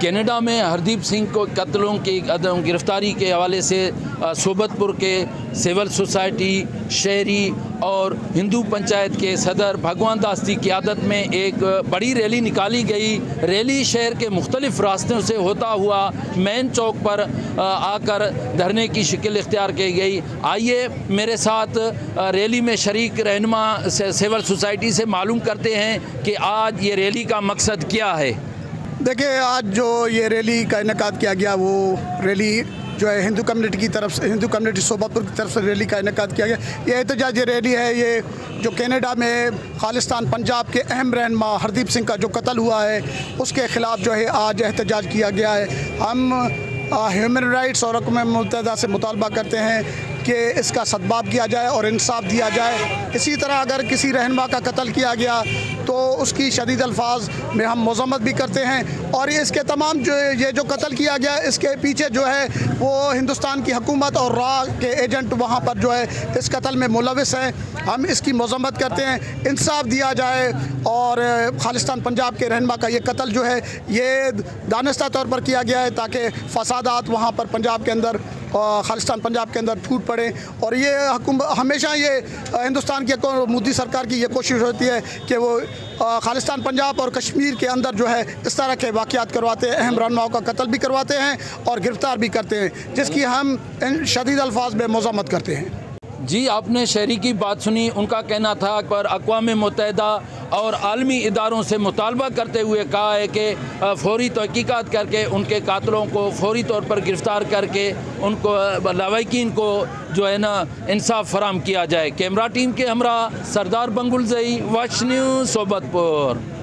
Canada में हरदीप सिंह को कत्लों की गिरफ्तारी के हवाले से सोबतपुर के सिविल सोसाइटी, शहरी और हिंदू पंचायत के सदर भगवान दास की क़ियादत में एक बड़ी रैली निकाली गई। रैली शहर के मुख्तलिफ रास्तों से होता हुआ मेन चौक पर आकर धरने की शक्ल इख्तियार की गई। आइए मेरे साथ रैली में शरीक रहनुमा सिविल सोसाइटी से मालूम करते हैं कि आज ये रैली का मकसद क्या है। देखिए, आज जो ये रैली का इनेकाद किया गया, वो रैली जो है हिंदू कम्युनिटी की तरफ से, हिंदू कम्युनिटी सोबतपुर की तरफ से रैली का इनेकाद किया गया। ये एहतजाजी रैली है, ये जो कनाडा में खालिस्तान पंजाब के अहम रहनुमा हरदीप सिंह का जो कत्ल हुआ है उसके ख़िलाफ़ जो है आज एहतजाज किया गया है। हम ह्यूमन राइट्स और अक़वाम मुत्तहिदा से मुतालबा करते हैं कि इसका सद्भाव किया जाए और इंसाफ दिया जाए। इसी तरह अगर किसी रहनुमा का कत्ल किया गया तो उसकी शदीद अल्फाज में हम मज़म्मत भी करते हैं। और इसके तमाम ये जो कत्ल किया गया, इसके पीछे जो है वो हिंदुस्तान की हुकूमत और रॉ के एजेंट वहाँ पर जो है इस कत्ल में मुलविस हैं। हम इसकी मज़म्मत करते हैं, इंसाफ दिया जाए और खालिस्तान पंजाब के रहनुमा का ये कत्ल जो है ये दानिस्ता तौर पर किया गया है ताकि फसादात वहाँ पर पंजाब के अंदर, खालिस्तान पंजाब के अंदर फूट पड़े। और ये हमेशा ये हिंदुस्तान की मोदी सरकार की ये कोशिश होती है कि वो खालिस्तान पंजाब और कश्मीर के अंदर जो है इस तरह के वाक़यात करवाते हैं, अहम रहनुमाओं का कत्ल भी करवाते हैं और गिरफ़्तार भी करते हैं, जिसकी हम शदीद अल्फाज में मज़म्मत करते हैं। जी, आपने शहरी की बात सुनी। उनका कहना था पर अक़वाम मुत्तहिदा और आलमी इदारों से मुतालबा करते हुए कहा है कि फ़ौरी तहक़ीक़ात करके उनके कातलों को फ़ौरी तौर पर गिरफ़्तार करके उनको लवाकिन को जो है ना इंसाफ फराम किया जाए। कैमरा टीम के हमरा सरदार बंगुल ज़ई, वॉच न्यूज़ सोबतपुर।